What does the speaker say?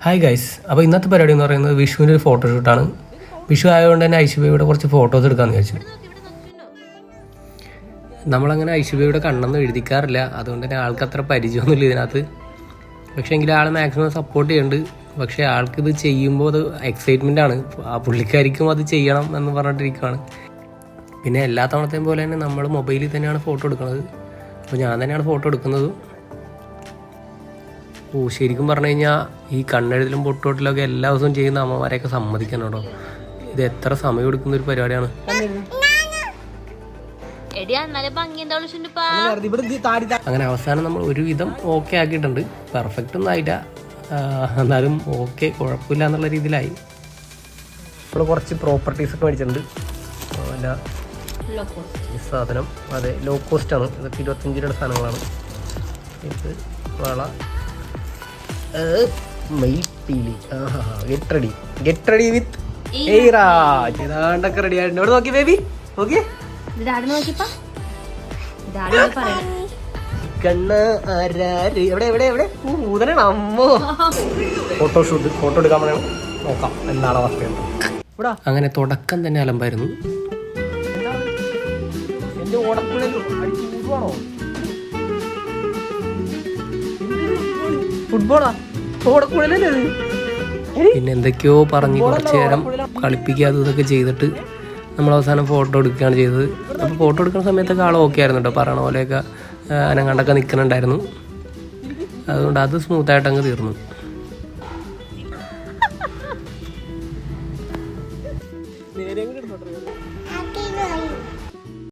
Hi guys, അപ്പോൾ ഇന്നത്തെ പരിപാടി എന്ന് പറയുന്നത് വിഷുവിൻ്റെ ഒരു ഫോട്ടോഷൂട്ടാണ്. വിഷു ആയതുകൊണ്ട് തന്നെ ഐശ്വര്യയുടെ കുറച്ച് ഫോട്ടോസ് എടുക്കാമെന്ന് വിചാരിച്ചു. നമ്മളങ്ങനെ ഐശ്വര്യയുടെ കണ്ണെന്ന് എഴുതിക്കാറില്ല, അതുകൊണ്ട് തന്നെ ആൾക്ക് അത്ര പരിചയമൊന്നുമില്ല ഇതിനകത്ത്. പക്ഷേ എങ്കിലും ആൾ മാക്സിമം സപ്പോർട്ട് ചെയ്യുന്നുണ്ട്. പക്ഷേ ആൾക്കിത് ചെയ്യുമ്പോൾ അത് എക്സൈറ്റ്മെൻ്റ് ആണ്. ആ പുള്ളിക്കാരിക്കും അത് ചെയ്യണം എന്ന് പറഞ്ഞിട്ടിരിക്കുകയാണ്. പിന്നെ എല്ലാ തവണത്തെയും പോലെ തന്നെ നമ്മൾ മൊബൈലിൽ തന്നെയാണ് ഫോട്ടോ എടുക്കുന്നത്. അപ്പോൾ ഞാൻ തന്നെയാണ് ഫോട്ടോ എടുക്കുന്നത്. ശരിക്കും പറഞ്ഞു കഴിഞ്ഞാൽ ഈ കണ്ണെഴുതലും പൊട്ടുതൊട്ടിലൊക്കെ എല്ലാ ദിവസവും ചെയ്യുന്ന അമ്മമാരെയൊക്കെ സമ്മതിക്കണം കേട്ടോ. ഇത് എത്ര സമയം എടുക്കുന്ന ഒരു പരിപാടിയാണ്. അങ്ങനെ അവസാനം നമ്മൾ ഒരുവിധം ഓക്കെ ആക്കിയിട്ടുണ്ട്. പെർഫെക്റ്റ് ഒന്നും ആയില്ല, എന്നാലും ഓക്കെ, കുഴപ്പമില്ല എന്നുള്ള രീതിയിലായി. നമ്മൾ കുറച്ച് പ്രോപ്പർട്ടീസൊക്കെ മേടിച്ചിട്ടുണ്ട്. ഈ സാധനം അതെ ലോ കോസ്റ്റാണ്. ഇതൊക്കെ 25 രൂപയുടെ സാധനങ്ങളാണ്. ഇത് വള, മയിൽപ്പീലി, ഗെറ്റ് റെഡി വിത്ത് ഏറാജ്. ഇതാണ്ടൊക്കെ റെഡി ആയിട്ടുണ്ട്. ഇവിടെ നോക്കി ബേബി, നോക്കി കണ്ണ് ആരാര് എവിടെ എവിടെ എവിടെ ഊതനാണ് അമ്മോ. ഫോട്ടോഷൂട്ട്, ഫോട്ടോ എടുക്കാൻ വേണം, നോക്കാം എന്താണ് അവസ്ഥ. അങ്ങനെ തുടക്കം തന്നെ അലമ്പായിരുന്നു. എന്റെ ഓടക്കുഴൽ അടിച്ചു ഫുട്ബോളാ, ഓടക്കുഴലല്ലേ. പിന്നെ എന്തൊക്കെയോ പറഞ്ഞ് കുറച്ച് നേരം കളിപ്പിക്കാതെ ഇതൊക്കെ ചെയ്തിട്ട് നമ്മൾ അവസാനം ഫോട്ടോ എടുക്കുകയാണ് ചെയ്തത്. അപ്പോൾ ഫോട്ടോ എടുക്കുന്ന സമയത്തൊക്കെ ആൾ ഓക്കെ ആയിരുന്നു കേട്ടോ. പറയണ പോലെയൊക്കെ അനങ്ങാണ്ടൊക്കെ നിൽക്കുന്നുണ്ടായിരുന്നു. അതുകൊണ്ട് അത് സ്മൂത്തായിട്ട് അങ്ങ് തീർന്നു.